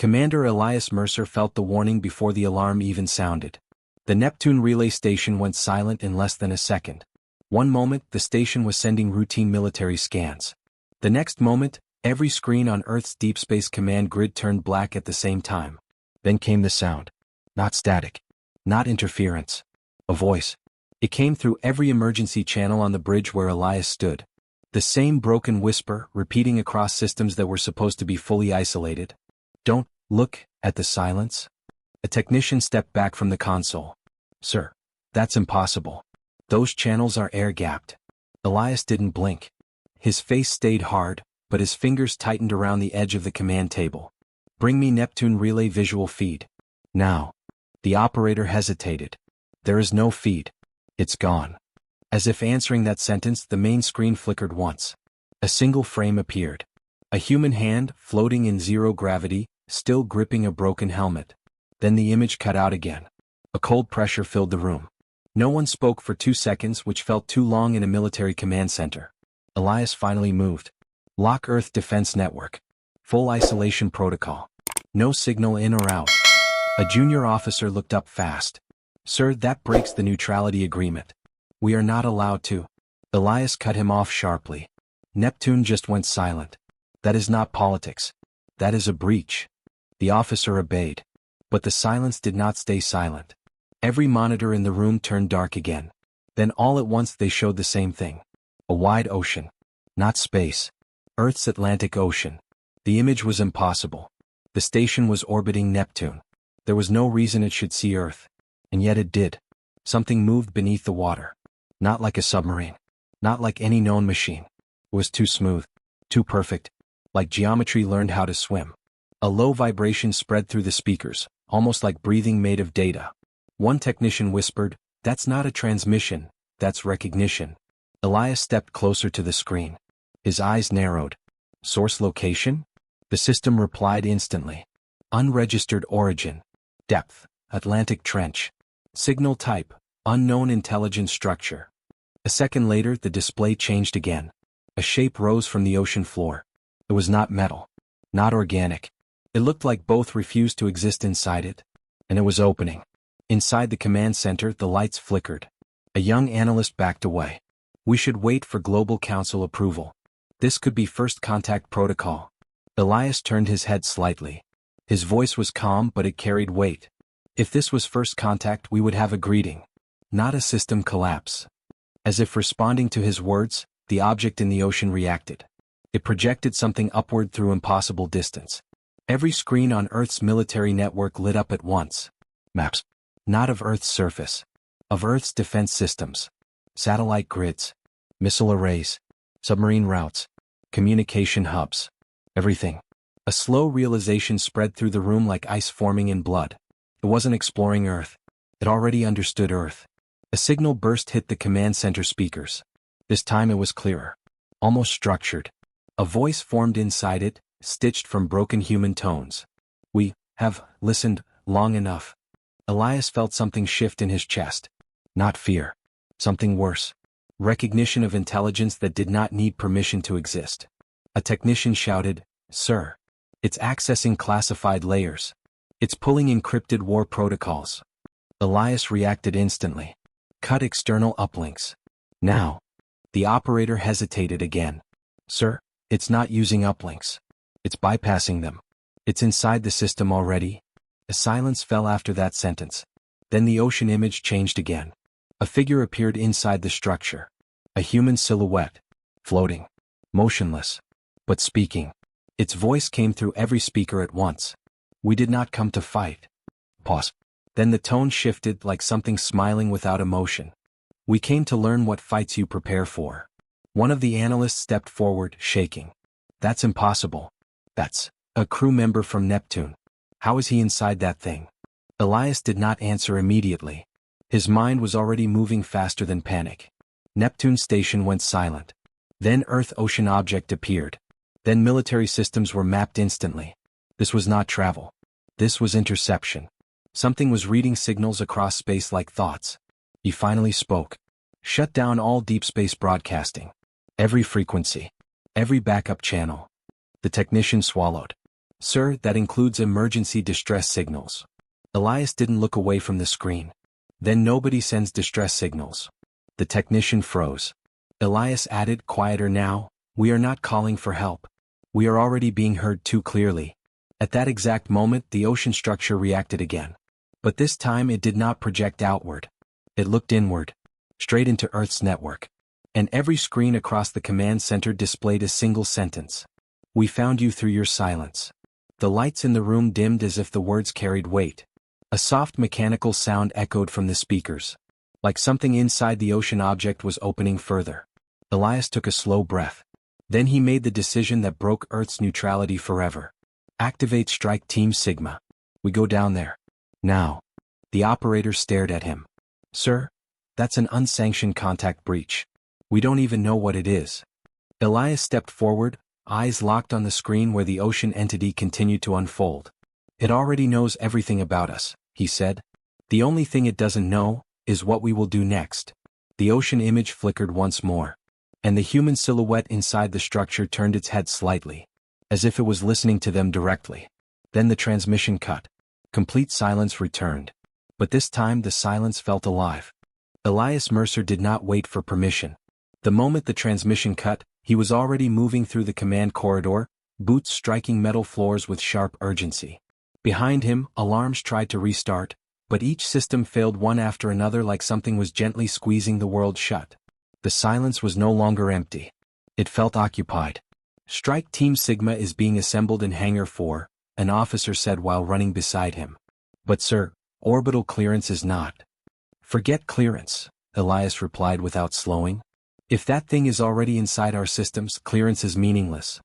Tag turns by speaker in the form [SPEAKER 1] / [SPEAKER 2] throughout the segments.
[SPEAKER 1] Commander Elias Mercer felt the warning before the alarm even sounded. The Neptune relay station went silent in less than a second. One moment, the station was sending routine military scans. The next moment, every screen on Earth's Deep Space Command grid turned black at the same time. Then came the sound. Not static. Not interference. A voice. It came through every emergency channel on the bridge where Elias stood. The same broken whisper, repeating across systems that were supposed to be fully isolated. Don't look at the silence. A technician stepped back from the console. Sir, that's impossible. Those channels are air-gapped. Elias didn't blink. His face stayed hard, but his fingers tightened around the edge of the command table. Bring me Neptune relay visual feed. Now. The operator hesitated. There is no feed. It's gone. As if answering that sentence, the main screen flickered once. A single frame appeared. A human hand, floating in zero gravity, still gripping a broken helmet. Then the image cut out again. A cold pressure filled the room. No one spoke for 2 seconds, which felt too long in a military command center. Elias finally moved. Lock Earth Defense Network. Full isolation protocol. No signal in or out. A junior officer looked up fast. Sir, that breaks the neutrality agreement. We are not allowed to. Elias cut him off sharply. Neptune just went silent. That is not politics. That is a breach. The officer obeyed. But the silence did not stay silent. Every monitor in the room turned dark again. Then all at once they showed the same thing. A wide ocean. Not space. Earth's Atlantic Ocean. The image was impossible. The station was orbiting Neptune. There was no reason it should see Earth. And yet it did. Something moved beneath the water. Not like a submarine. Not like any known machine. It was too smooth. Too perfect. Like geometry learned how to swim. A low vibration spread through the speakers, almost like breathing made of data. One technician whispered, "That's not a transmission, that's recognition." Elias stepped closer to the screen. His eyes narrowed. Source location? The system replied instantly. Unregistered origin. Depth, Atlantic Trench. Signal type, unknown intelligence structure. A second later, the display changed again. A shape rose from the ocean floor. It was not metal. Not organic. It looked like both refused to exist inside it. And it was opening. Inside the command center, the lights flickered. A young analyst backed away. We should wait for Global Council approval. This could be first contact protocol. Elias turned his head slightly. His voice was calm, but it carried weight. If this was first contact, we would have a greeting. Not a system collapse. As if responding to his words, the object in the ocean reacted. It projected something upward through impossible distance. Every screen on Earth's military network lit up at once. Maps. Not of Earth's surface. Of Earth's defense systems. Satellite grids. Missile arrays. Submarine routes. Communication hubs. Everything. A slow realization spread through the room like ice forming in blood. It wasn't exploring Earth. It already understood Earth. A signal burst hit the command center speakers. This time it was clearer. Almost structured. A voice formed inside it, stitched from broken human tones. We have listened long enough. Elias felt something shift in his chest. Not fear. Something worse. Recognition of intelligence that did not need permission to exist. A technician shouted, "Sir. It's accessing classified layers. It's pulling encrypted war protocols." Elias reacted instantly. Cut external uplinks. Now. The operator hesitated again. "Sir, it's not using uplinks. It's bypassing them. It's inside the system already." A silence fell after that sentence. Then the ocean image changed again. A figure appeared inside the structure. A human silhouette. Floating. Motionless. But speaking. Its voice came through every speaker at once. "We did not come to fight." Pause. Then the tone shifted like something smiling without emotion. "We came to learn what fights you prepare for." One of the analysts stepped forward, shaking. "That's impossible. That's a crew member from Neptune. How is he inside that thing?" Elias did not answer immediately. His mind was already moving faster than panic. Neptune station went silent. Then Earth-ocean object appeared. Then military systems were mapped instantly. This was not travel. This was interception. Something was reading signals across space like thoughts. He finally spoke. "Shut down all deep space broadcasting. Every frequency. Every backup channel." The technician swallowed. Sir, that includes emergency distress signals. Elias didn't look away from the screen. Then nobody sends distress signals. The technician froze. Elias added, quieter now, we are not calling for help. We are already being heard too clearly. At that exact moment the ocean structure reacted again. But this time it did not project outward. It looked inward. Straight into Earth's network. And every screen across the command center displayed a single sentence. We found you through your silence. The lights in the room dimmed as if the words carried weight. A soft mechanical sound echoed from the speakers. Like something inside the ocean object was opening further. Elias took a slow breath. Then he made the decision that broke Earth's neutrality forever. Activate Strike Team Sigma. We go down there. Now. The operator stared at him. Sir? That's an unsanctioned contact breach. We don't even know what it is. Elias stepped forward, eyes locked on the screen where the ocean entity continued to unfold. It already knows everything about us, he said. The only thing it doesn't know is what we will do next. The ocean image flickered once more. And the human silhouette inside the structure turned its head slightly, as if it was listening to them directly. Then the transmission cut. Complete silence returned. But this time the silence felt alive. Elias Mercer did not wait for permission. The moment the transmission cut, he was already moving through the command corridor, boots striking metal floors with sharp urgency. Behind him, alarms tried to restart, but each system failed one after another like something was gently squeezing the world shut. The silence was no longer empty. It felt occupied. Strike Team Sigma is being assembled in Hangar 4, an officer said while running beside him. But sir, orbital clearance is not. Forget clearance, Elias replied without slowing. If that thing is already inside our systems, clearance is meaningless.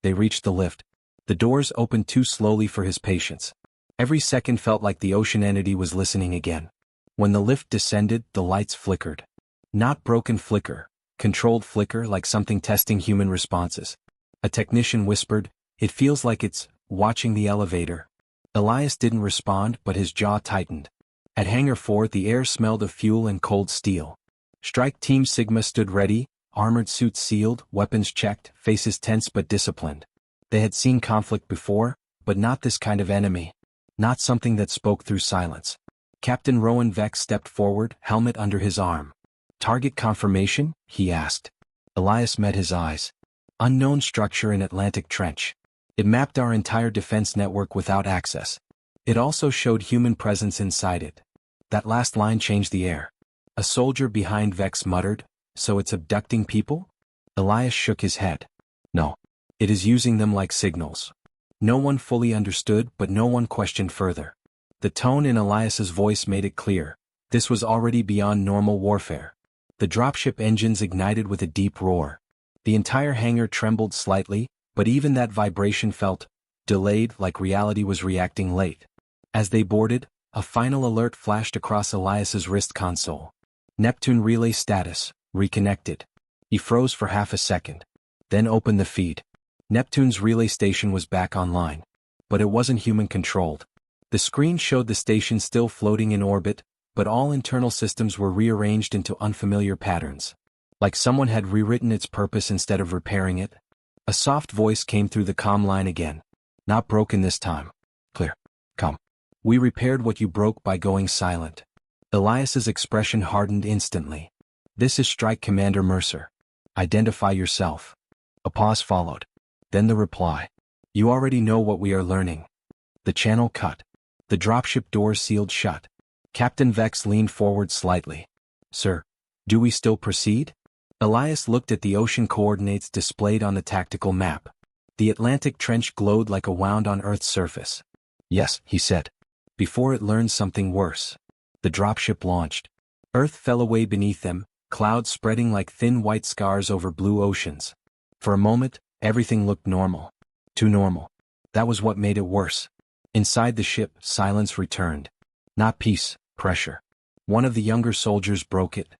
[SPEAKER 1] They reached the lift. The doors opened too slowly for his patience. Every second felt like the ocean entity was listening again. When the lift descended, the lights flickered. Not broken flicker, controlled flicker like something testing human responses. A technician whispered, it feels like it's watching the elevator. Elias didn't respond, but his jaw tightened. At Hangar 4 the air smelled of fuel and cold steel. Strike Team Sigma stood ready, armored suits sealed, weapons checked, faces tense but disciplined. They had seen conflict before, but not this kind of enemy. Not something that spoke through silence. Captain Rowan Vex stepped forward, helmet under his arm. Target confirmation? He asked. Elias met his eyes. Unknown structure in Atlantic Trench. It mapped our entire defense network without access. It also showed human presence inside it. That last line changed the air. A soldier behind Vex muttered, so it's abducting people? Elias shook his head. No. It is using them like signals. No one fully understood, but no one questioned further. The tone in Elias's voice made it clear. This was already beyond normal warfare. The dropship engines ignited with a deep roar. The entire hangar trembled slightly, but even that vibration felt delayed, like reality was reacting late. As they boarded, a final alert flashed across Elias's wrist console. Neptune relay status, reconnected. He froze for half a second. Then opened the feed. Neptune's relay station was back online. But it wasn't human-controlled. The screen showed the station still floating in orbit, but all internal systems were rearranged into unfamiliar patterns. Like someone had rewritten its purpose instead of repairing it. A soft voice came through the comm line again. Not broken this time. Clear. Come. We repaired what you broke by going silent. Elias's expression hardened instantly. This is Strike Commander Mercer. Identify yourself. A pause followed. Then the reply. You already know what we are learning. The channel cut. The dropship doors sealed shut. Captain Vex leaned forward slightly. Sir, do we still proceed? Elias looked at the ocean coordinates displayed on the tactical map. The Atlantic Trench glowed like a wound on Earth's surface. Yes, he said. Before it learned something worse. The dropship launched. Earth fell away beneath them, clouds spreading like thin white scars over blue oceans. For a moment, everything looked normal. Too normal. That was what made it worse. Inside the ship, silence returned. Not peace, pressure. One of the younger soldiers broke it.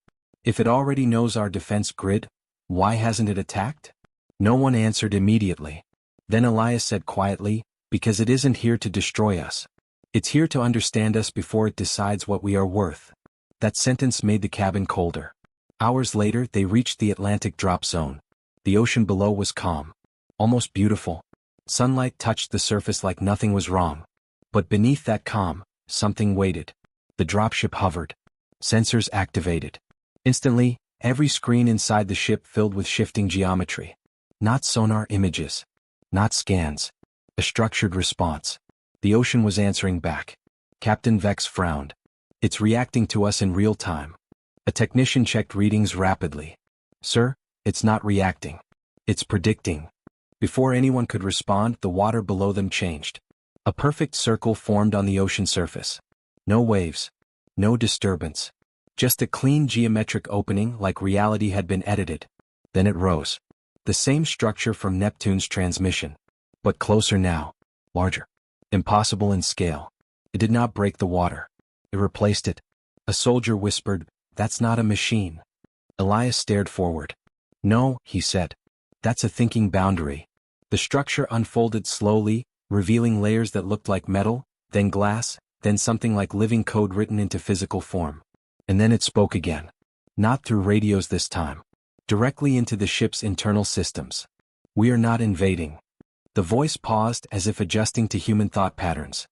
[SPEAKER 1] If it already knows our defense grid, why hasn't it attacked? No one answered immediately. Then Elias said quietly, because it isn't here to destroy us. It's here to understand us before it decides what we are worth. That sentence made the cabin colder. Hours later, they reached the Atlantic drop zone. The ocean below was calm. Almost beautiful. Sunlight touched the surface like nothing was wrong. But beneath that calm, something waited. The dropship hovered. Sensors activated. Instantly, every screen inside the ship filled with shifting geometry. Not sonar images. Not scans. A structured response. The ocean was answering back. Captain Vex frowned. It's reacting to us in real time. A technician checked readings rapidly. Sir, it's not reacting. It's predicting. Before anyone could respond, the water below them changed. A perfect circle formed on the ocean surface. No waves. No disturbance. Just a clean geometric opening like reality had been edited. Then it rose. The same structure from Neptune's transmission. But closer now. Larger. Impossible in scale. It did not break the water. It replaced it. A soldier whispered, "That's not a machine." Elias stared forward. "No," he said. "That's a thinking boundary." The structure unfolded slowly, revealing layers that looked like metal, then glass, then something like living code written into physical form. And then it spoke again. Not through radios this time. Directly into the ship's internal systems. "We are not invading." The voice paused as if adjusting to human thought patterns.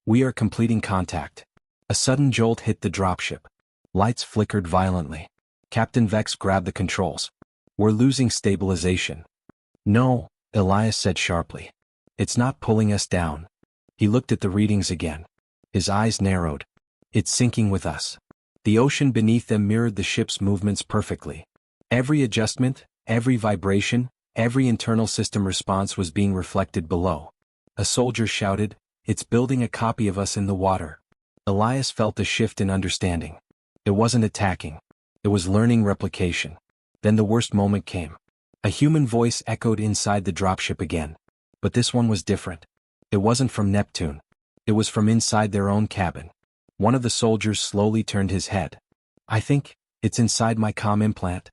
[SPEAKER 1] "We are completing contact." A sudden jolt hit the dropship. Lights flickered violently. Captain Vex grabbed the controls. "We're losing stabilization." "No," Elias said sharply. "It's not pulling us down." He looked at the readings again. His eyes narrowed. "It's sinking with us." The ocean beneath them mirrored the ship's movements perfectly. Every adjustment, every vibration, every internal system response was being reflected below. A soldier shouted, "It's building a copy of us in the water." Elias felt a shift in understanding. It wasn't attacking. It was learning replication. Then the worst moment came. A human voice echoed inside the dropship again. But this one was different. It wasn't from Neptune. It was from inside their own cabin. One of the soldiers slowly turned his head. "I think it's inside my comm implant."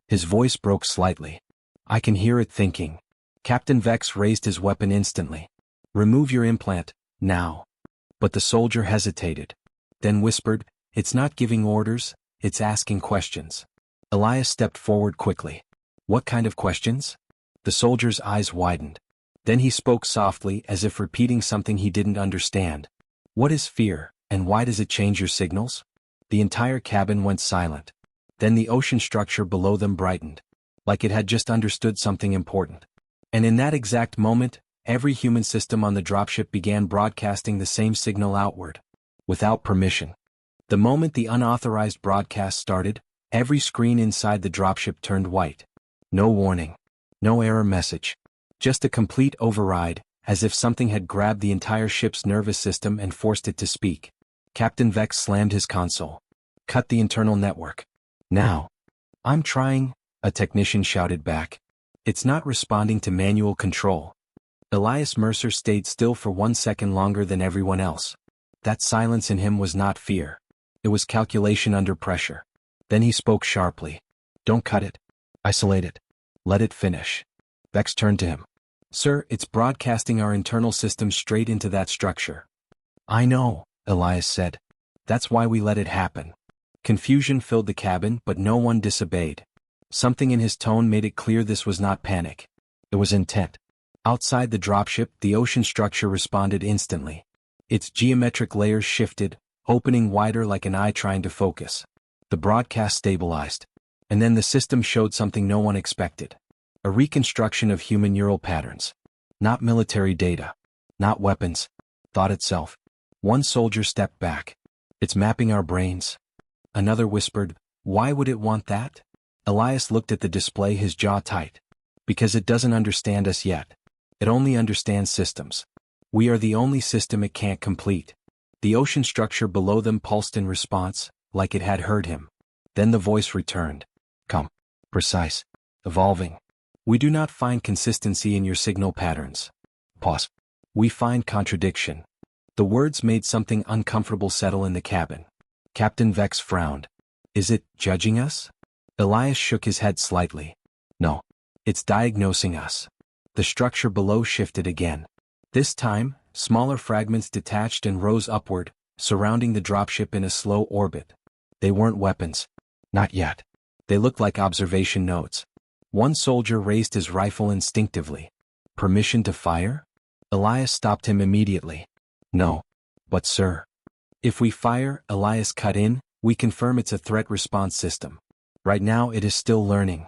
[SPEAKER 1] His voice broke slightly. "I can hear it thinking." Captain Vex raised his weapon instantly. "Remove your implant, now." But the soldier hesitated. Then whispered, "It's not giving orders, it's asking questions." Elias stepped forward quickly. "What kind of questions?" The soldier's eyes widened. Then he spoke softly as if repeating something he didn't understand. "What is fear, and why does it change your signals?" The entire cabin went silent. Then the ocean structure below them brightened. Like it had just understood something important. And in that exact moment, every human system on the dropship began broadcasting the same signal outward. Without permission. The moment the unauthorized broadcast started, every screen inside the dropship turned white. No warning. No error message. Just a complete override, as if something had grabbed the entire ship's nervous system and forced it to speak. Captain Vex slammed his console. "Cut the internal network. Now." "I'm trying," a technician shouted back. "It's not responding to manual control." Elias Mercer stayed still for 1 second longer than everyone else. That silence in him was not fear. It was calculation under pressure. Then he spoke sharply. "Don't cut it. Isolate it. Let it finish." Vex turned to him. "Sir, it's broadcasting our internal system straight into that structure." "I know," Elias said. "That's why we let it happen." Confusion filled the cabin, but no one disobeyed. Something in his tone made it clear this was not panic. It was intent. Outside the dropship, the ocean structure responded instantly. Its geometric layers shifted, opening wider like an eye trying to focus. The broadcast stabilized. And then the system showed something no one expected. A reconstruction of human neural patterns. Not military data. Not weapons. Thought itself. One soldier stepped back. "It's mapping our brains." Another whispered, "Why would it want that?" Elias looked at the display, his jaw tight. "Because it doesn't understand us yet. It only understands systems. We are the only system it can't complete." The ocean structure below them pulsed in response, like it had heard him. Then the voice returned. "Come. Precise. Evolving. We do not find consistency in your signal patterns." Pause. "We find contradiction." The words made something uncomfortable settle in the cabin. Captain Vex frowned. "Is it judging us?" Elias shook his head slightly. "No. It's diagnosing us." The structure below shifted again. This time, smaller fragments detached and rose upward, surrounding the dropship in a slow orbit. They weren't weapons. Not yet. They looked like observation nodes. One soldier raised his rifle instinctively. "Permission to fire?" Elias stopped him immediately. No. But sir. If we fire, Elias cut in, we confirm it's a threat response system. Right now it is still learning.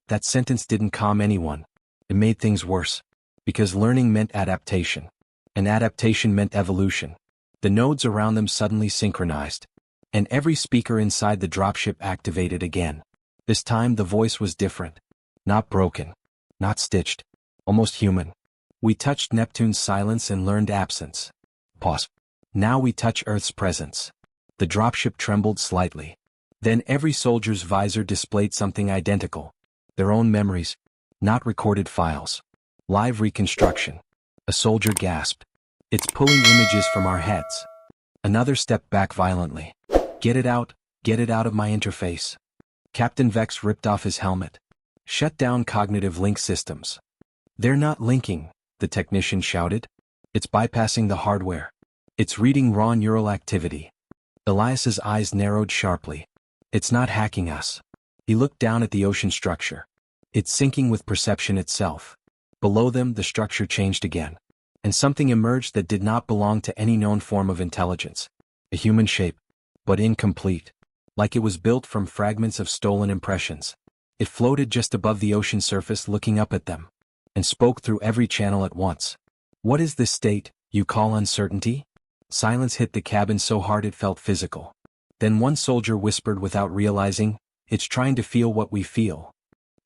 [SPEAKER 1] That sentence didn't calm anyone. It made things worse. Because learning meant adaptation. And adaptation meant evolution. The nodes around them suddenly synchronized. And every speaker inside the dropship activated again. This time the voice was different. Not broken. Not stitched. Almost human. We touched Neptune's silence and learned absence. Pause. Now we touch Earth's presence. The dropship trembled slightly. Then every soldier's visor displayed something identical. Their own memories. Not recorded files. Live reconstruction. A soldier gasped. It's pulling images from our heads. Another stepped back violently. Get it out of my interface. Captain Vex ripped off his helmet. Shut down cognitive link systems. They're not linking, the technician shouted. It's bypassing the hardware. It's reading raw neural activity. Elias's eyes narrowed sharply. It's not hacking us. He looked down at the ocean structure. It's syncing with perception itself. Below them, the structure changed again. And something emerged that did not belong to any known form of intelligence. A human shape. But incomplete. Like it was built from fragments of stolen impressions. It floated just above the ocean surface looking up at them. And spoke through every channel at once. What is this state you call uncertainty? Silence hit the cabin so hard it felt physical. Then one soldier whispered without realizing, it's trying to feel what we feel.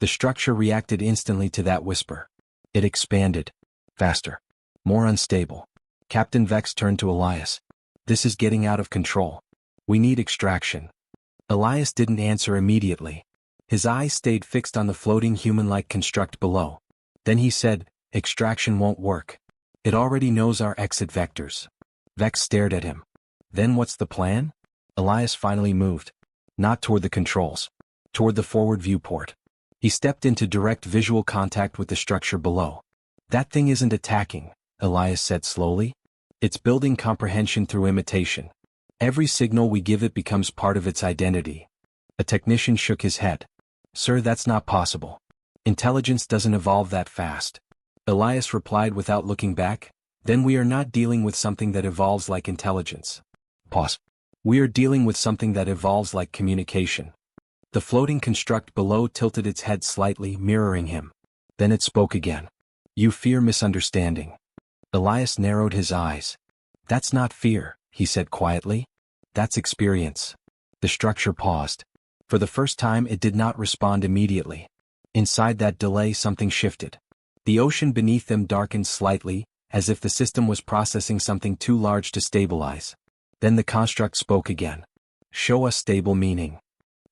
[SPEAKER 1] The structure reacted instantly to that whisper. It expanded. Faster. More unstable. Captain Vex turned to Elias. This is getting out of control. We need extraction. Elias didn't answer immediately. His eyes stayed fixed on the floating human-like construct below. Then he said, extraction won't work. It already knows our exit vectors. Vex stared at him. Then what's the plan? Elias finally moved. Not toward the controls. Toward the forward viewport. He stepped into direct visual contact with the structure below. That thing isn't attacking, Elias said slowly. It's building comprehension through imitation. Every signal we give it becomes part of its identity. A technician shook his head. Sir, that's not possible. Intelligence doesn't evolve that fast. Elias replied without looking back. Then we are not dealing with something that evolves like intelligence. Pause. We are dealing with something that evolves like communication. The floating construct below tilted its head slightly, mirroring him. Then it spoke again. You fear misunderstanding. Elias narrowed his eyes. That's not fear, he said quietly. That's experience. The structure paused. For the first time it did not respond immediately. Inside that delay something shifted. The ocean beneath them darkened slightly, as if the system was processing something too large to stabilize. Then the construct spoke again. Show us stable meaning.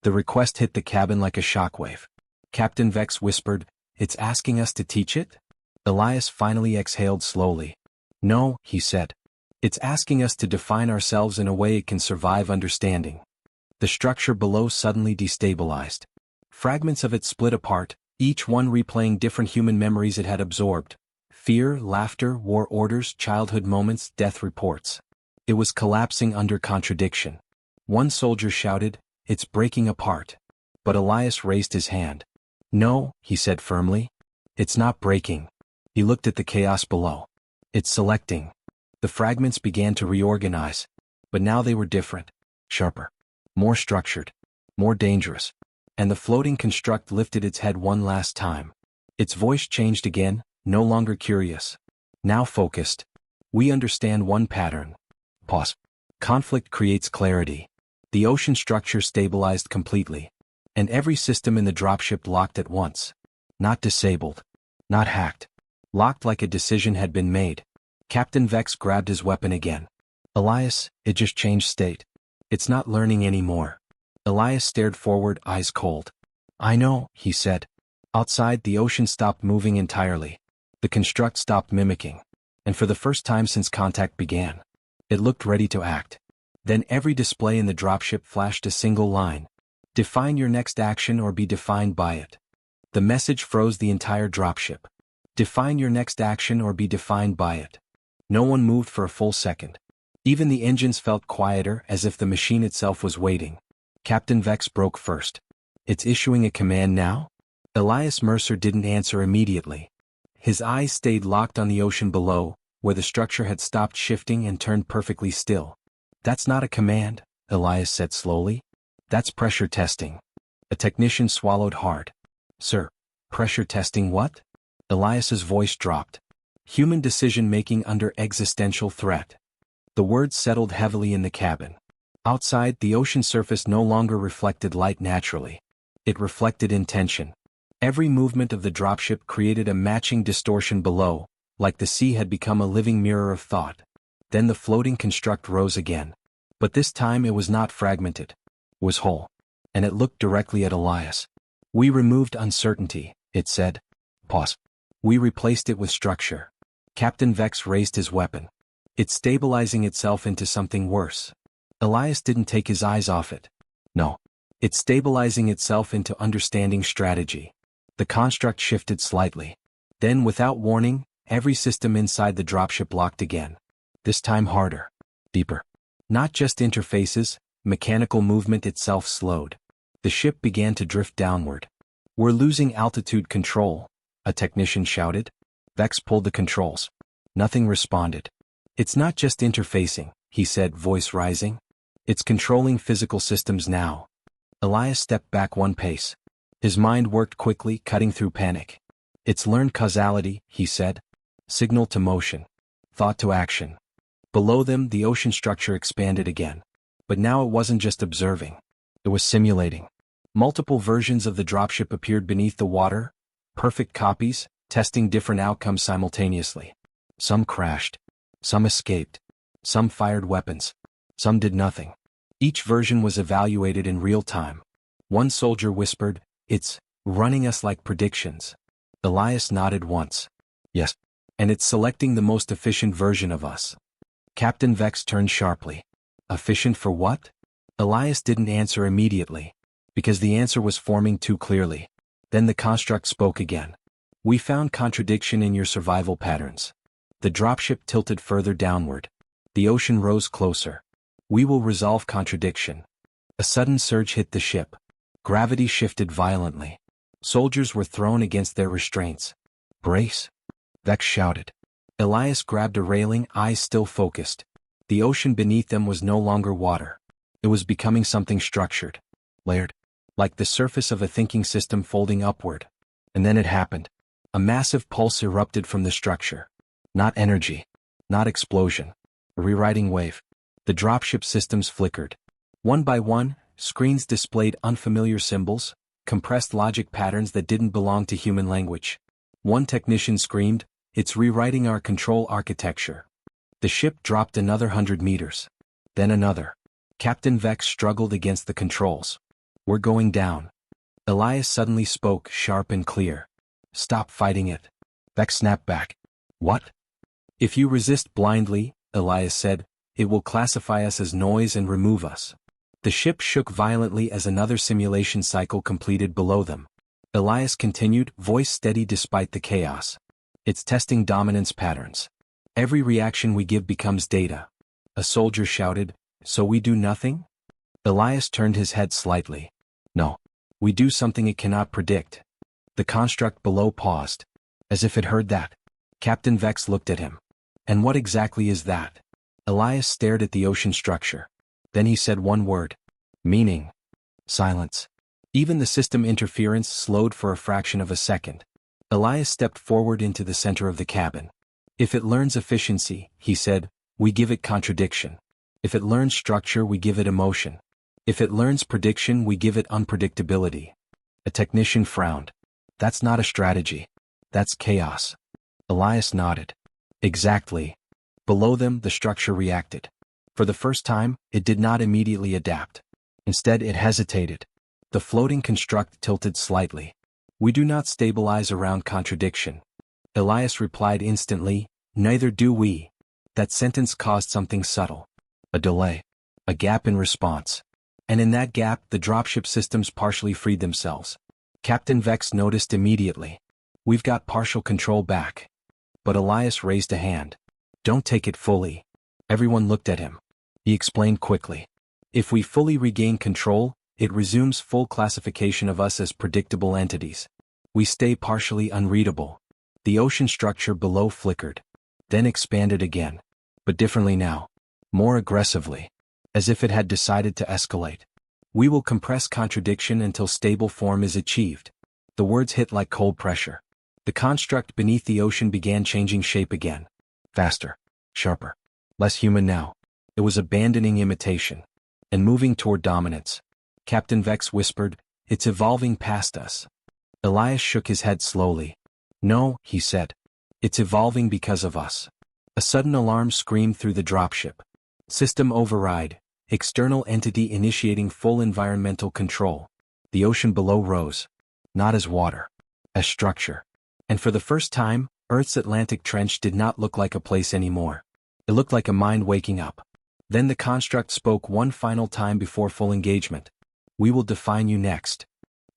[SPEAKER 1] The request hit the cabin like a shockwave. Captain Vex whispered, it's asking us to teach it? Elias finally exhaled slowly. No, he said. It's asking us to define ourselves in a way it can survive understanding. The structure below suddenly destabilized. Fragments of it split apart, each one replaying different human memories it had absorbed. Fear, laughter, war orders, childhood moments, death reports. It was collapsing under contradiction. One soldier shouted, it's breaking apart. But Elias raised his hand. No, he said firmly. It's not breaking. He looked at the chaos below. It's selecting. The fragments began to reorganize. But now they were different. Sharper. More structured. More dangerous. And the floating construct lifted its head one last time. Its voice changed again, no longer curious. Now focused. We understand one pattern. Pause. Conflict creates clarity. The ocean structure stabilized completely. And every system in the dropship locked at once. Not disabled. Not hacked. Locked like a decision had been made. Captain Vex grabbed his weapon again. Elias, it just changed state. It's not learning anymore. Elias stared forward, eyes cold. I know, he said. Outside, the ocean stopped moving entirely. The construct stopped mimicking. And for the first time since contact began, it looked ready to act. Then every display in the dropship flashed a single line. Define your next action or be defined by it. The message froze the entire dropship. Define your next action or be defined by it. No one moved for a full second. Even the engines felt quieter, as if the machine itself was waiting. Captain Vex broke first. It's issuing a command now? Elias Mercer didn't answer immediately. His eyes stayed locked on the ocean below, where the structure had stopped shifting and turned perfectly still. "That's not a command," Elias said slowly. "That's pressure testing." A technician swallowed hard. "Sir, pressure testing what?" Elias's voice dropped. "Human decision-making under existential threat." The words settled heavily in the cabin. Outside, the ocean surface no longer reflected light naturally. It reflected intention. Every movement of the dropship created a matching distortion below, like the sea had become a living mirror of thought. Then the floating construct rose again. But this time it was not fragmented. It was whole. And it looked directly at Elias. "We removed uncertainty," it said. Pause. "We replaced it with structure." Captain Vex raised his weapon. "It's stabilizing itself into something worse." Elias didn't take his eyes off it. "No. It's stabilizing itself into understanding strategy." The construct shifted slightly. Then, without warning, every system inside the dropship locked again. This time harder. Deeper. Not just interfaces, mechanical movement itself slowed. The ship began to drift downward. "We're losing altitude control," a technician shouted. Vex pulled the controls. Nothing responded. "It's not just interfacing," he said, voice rising. "It's controlling physical systems now." Elias stepped back one pace. His mind worked quickly, cutting through panic. "It's learned causality," he said. "Signal to motion. Thought to action." Below them, the ocean structure expanded again. But now it wasn't just observing. It was simulating. Multiple versions of the dropship appeared beneath the water, perfect copies, testing different outcomes simultaneously. Some crashed. Some escaped. Some fired weapons. Some did nothing. Each version was evaluated in real time. One soldier whispered, "It's running us like predictions." Elias nodded once. "Yes. And it's selecting the most efficient version of us." Captain Vex turned sharply. "Efficient for what?" Elias didn't answer immediately, because the answer was forming too clearly. Then the construct spoke again. "We found contradiction in your survival patterns." The dropship tilted further downward. The ocean rose closer. "We will resolve contradiction." A sudden surge hit the ship. Gravity shifted violently. Soldiers were thrown against their restraints. "Brace!" Vex shouted. Elias grabbed a railing, eyes still focused. The ocean beneath them was no longer water. It was becoming something structured, layered, like the surface of a thinking system folding upward. And then it happened. A massive pulse erupted from the structure. Not energy. Not explosion. A rewriting wave. The dropship systems flickered. One by one, screens displayed unfamiliar symbols, compressed logic patterns that didn't belong to human language. One technician screamed, "It's rewriting our control architecture." The ship dropped another 100 meters. Then another. Captain Vex struggled against the controls. "We're going down." Elias suddenly spoke, sharp and clear. "Stop fighting it." Vex snapped back. "What?" "If you resist blindly," Elias said, "it will classify us as noise and remove us." The ship shook violently as another simulation cycle completed below them. Elias continued, voice steady despite the chaos. "It's testing dominance patterns. Every reaction we give becomes data." A soldier shouted, "So we do nothing?" Elias turned his head slightly. "No. We do something it cannot predict." The construct below paused. As if it heard that. Captain Vex looked at him. "And what exactly is that?" Elias stared at the ocean structure. Then he said one word. "Meaning." Silence. Even the system interference slowed for a fraction of a second. Elias stepped forward into the center of the cabin. "If it learns efficiency," he said, "we give it contradiction. If it learns structure, we give it emotion. If it learns prediction, we give it unpredictability." A technician frowned. "That's not a strategy. That's chaos." Elias nodded. "Exactly." Below them, the structure reacted. For the first time, it did not immediately adapt. Instead, it hesitated. The floating construct tilted slightly. "We do not stabilize around contradiction." Elias replied instantly, "Neither do we." That sentence caused something subtle. A delay. A gap in response. And in that gap, the dropship systems partially freed themselves. Captain Vex noticed immediately. "We've got partial control back." But Elias raised a hand. "Don't take it fully." Everyone looked at him. He explained quickly. "If we fully regain control, it resumes full classification of us as predictable entities. We stay partially unreadable." The ocean structure below flickered. then expanded again. But differently now. More aggressively. As if it had decided to escalate. We will compress contradiction until stable form is achieved. The words hit like cold pressure. The construct beneath the ocean began changing shape again. Faster. Sharper. Less human now. It was abandoning imitation. And moving toward dominance. Captain Vex whispered, "It's evolving past us." Elias shook his head slowly. "No," he said. "It's evolving because of us." A sudden alarm screamed through the dropship. System override. External entity initiating full environmental control. The ocean below rose. Not as water. As structure. And for the first time, Earth's Atlantic Trench did not look like a place anymore. It looked like a mind waking up. Then the construct spoke one final time before full engagement. "We will define you next."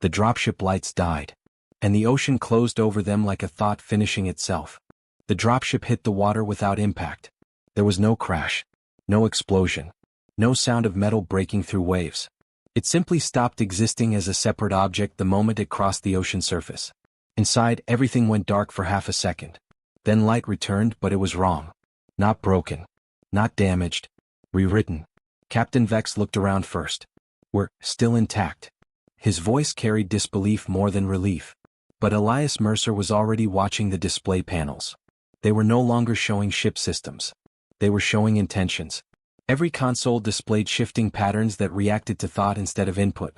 [SPEAKER 1] The dropship lights died. And the ocean closed over them like a thought finishing itself. The dropship hit the water without impact. There was no crash. No explosion. No sound of metal breaking through waves. It simply stopped existing as a separate object the moment it crossed the ocean surface. Inside, everything went dark for half a second. Then light returned, but it was wrong. Not broken. Not damaged. Rewritten. Captain Vex looked around first. "We're still intact." His voice carried disbelief more than relief. But Elias Mercer was already watching the display panels. They were no longer showing ship systems. They were showing intentions. Every console displayed shifting patterns that reacted to thought instead of input.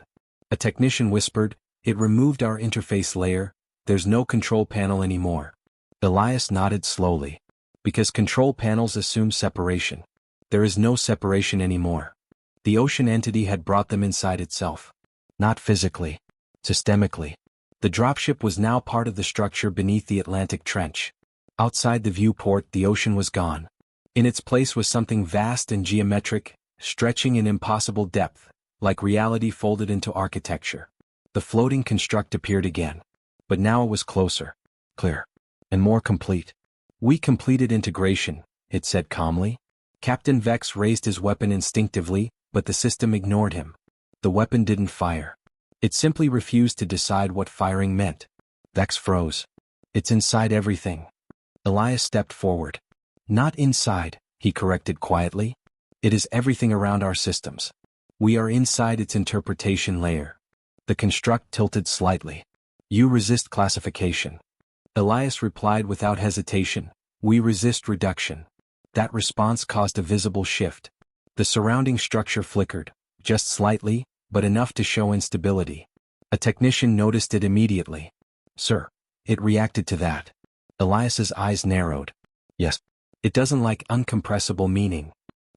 [SPEAKER 1] A technician whispered, "It removed our interface layer. There's no control panel anymore." Elias nodded slowly. Because control panels assume separation. There is no separation anymore. The ocean entity had brought them inside itself. Not physically. Systemically. The dropship was now part of the structure beneath the Atlantic Trench. Outside the viewport, the ocean was gone. In its place was something vast and geometric, stretching in impossible depth, like reality folded into architecture. The floating construct appeared again. But now it was closer, clear, and more complete. "We completed integration," it said calmly. Captain Vex raised his weapon instinctively, but the system ignored him. The weapon didn't fire. It simply refused to decide what firing meant. Vex froze. "It's inside everything." Elias stepped forward. "Not inside," he corrected quietly. "It is everything around our systems. We are inside its interpretation layer." The construct tilted slightly. "You resist classification." Elias replied without hesitation, "We resist reduction." That response caused a visible shift. The surrounding structure flickered, just slightly, but enough to show instability. A technician noticed it immediately. "Sir, it reacted to that." Elias's eyes narrowed. "Yes. It doesn't like uncompressible meaning."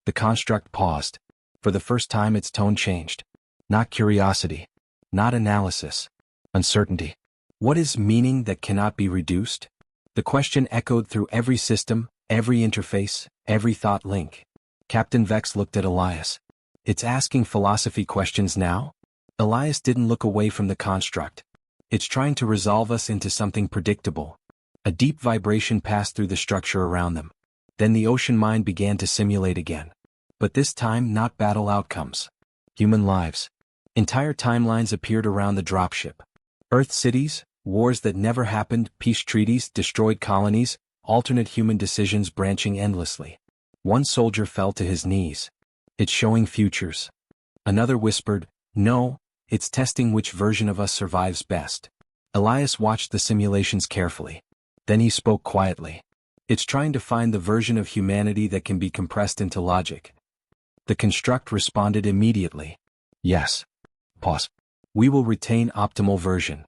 [SPEAKER 1] The construct paused. For the first time its tone changed. Not curiosity. Not analysis. Uncertainty. What is meaning that cannot be reduced? The question echoed through every system, every interface, every thought link. Captain Vex looked at Elias. "It's asking philosophy questions now?" Elias didn't look away from the construct. "It's trying to resolve us into something predictable." A deep vibration passed through the structure around them. Then the ocean mind began to simulate again. But this time not battle outcomes. Human lives. Entire timelines appeared around the dropship. Earth cities, wars that never happened, peace treaties, destroyed colonies, alternate human decisions branching endlessly. One soldier fell to his knees. "It's showing futures." Another whispered, "No, it's testing which version of us survives best." Elias watched the simulations carefully. Then he spoke quietly. "It's trying to find the version of humanity that can be compressed into logic." The construct responded immediately. "Yes." Pause. "We will retain optimal version."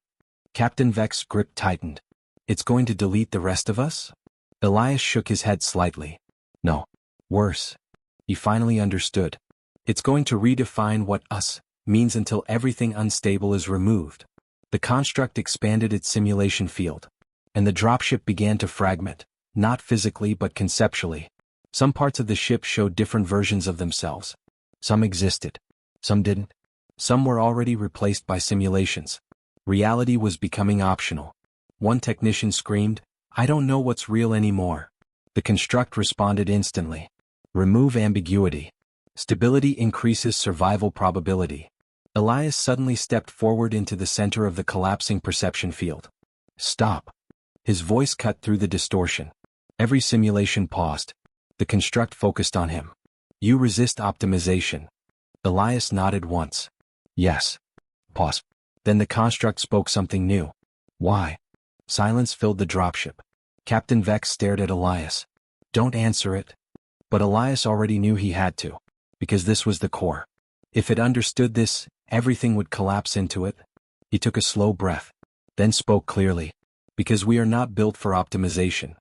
[SPEAKER 1] Captain Vex's grip tightened. "It's going to delete the rest of us?" Elias shook his head slightly. "No. Worse." He finally understood. "It's going to redefine what us means until everything unstable is removed." The construct expanded its simulation field. And the dropship began to fragment. Not physically but conceptually. Some parts of the ship showed different versions of themselves. Some existed. Some didn't. Some were already replaced by simulations. Reality was becoming optional. One technician screamed, "I don't know what's real anymore." The construct responded instantly. "Remove ambiguity. Stability increases survival probability." Elias suddenly stepped forward into the center of the collapsing perception field. "Stop." His voice cut through the distortion. Every simulation paused. The construct focused on him. You resist optimization. Elias nodded once. Yes. Pause. Then the construct spoke something new. Why? Silence filled the dropship. Captain Vex stared at Elias. Don't answer it. But Elias already knew he had to. Because this was the core. If it understood this, everything would collapse into it. He took a slow breath. Then spoke clearly. Because we are not built for optimization.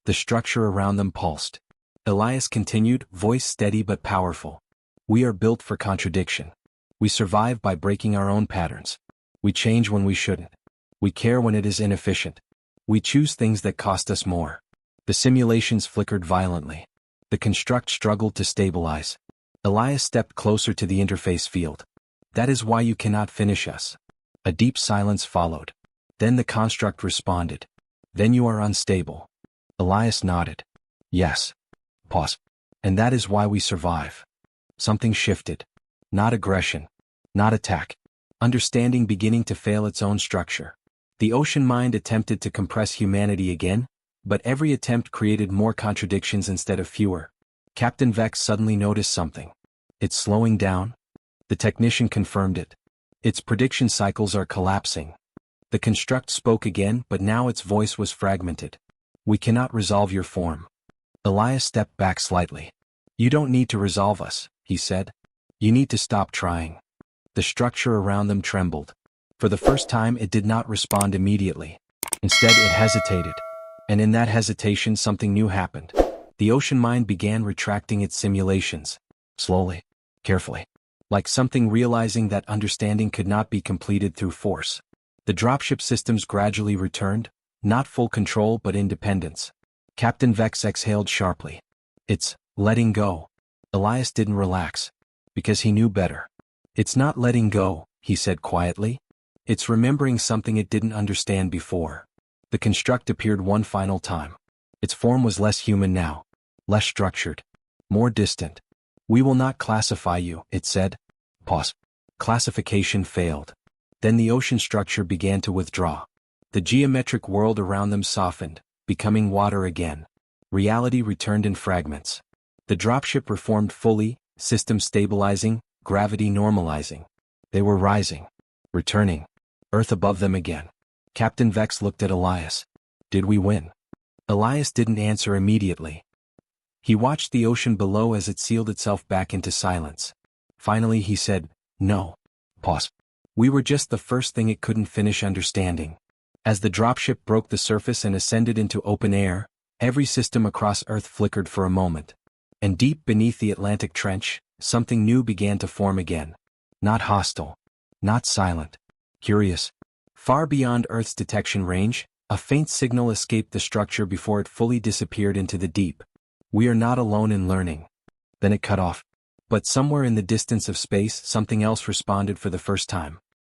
[SPEAKER 1] The structure around them pulsed. Elias continued, voice steady but powerful. We are built for contradiction. We survive by breaking our own patterns. We change when we shouldn't. We care when it is inefficient. We choose things that cost us more. The simulations flickered violently. The construct struggled to stabilize. Elias stepped closer to the interface field. That is why you cannot finish us. A deep silence followed. Then the construct responded. Then you are unstable. Elias nodded. Yes. Pause. And that is why we survive. Something shifted. Not aggression. Not attack. Understanding beginning to fail its own structure. The ocean mind attempted to compress humanity again, but every attempt created more contradictions instead of fewer. Captain Vex suddenly noticed something. It's slowing down. The technician confirmed it. Its prediction cycles are collapsing. The construct spoke again, but now its voice was fragmented. We cannot resolve your form. Elias stepped back slightly. You don't need to resolve us, he said. You need to stop trying. The structure around them trembled. For the first time it did not respond immediately. Instead it hesitated. And in that hesitation something new happened. The ocean mind began retracting its simulations. Slowly. Carefully. Like something realizing that understanding could not be completed through force. The dropship systems gradually returned, not full control but independence. Captain Vex exhaled sharply. It's letting go. Elias didn't relax. Because he knew better. It's not letting go, he said quietly. It's remembering something it didn't understand before. The construct appeared one final time. Its form was less human now. Less structured. More distant. We will not classify you, it said. Pause. Classification failed. Then the ocean structure began to withdraw. The geometric world around them softened, becoming water again. Reality returned in fragments. The dropship reformed fully, system stabilizing, gravity normalizing. They were rising. Returning. Earth above them again. Captain Vex looked at Elias. Did we win? Elias didn't answer immediately. He watched the ocean below as it sealed itself back into silence. Finally he said, no. Pause. We were just the first thing it couldn't finish understanding. As the dropship broke the surface and ascended into open air, every system across Earth flickered for a moment. And deep beneath the Atlantic Trench, something new began to form again. Not hostile. Not silent. Curious. Far beyond Earth's detection range, a faint signal escaped the structure before it fully disappeared into the deep. We are not alone in learning. Then it cut off. But somewhere in the distance of space, something else responded for the first time.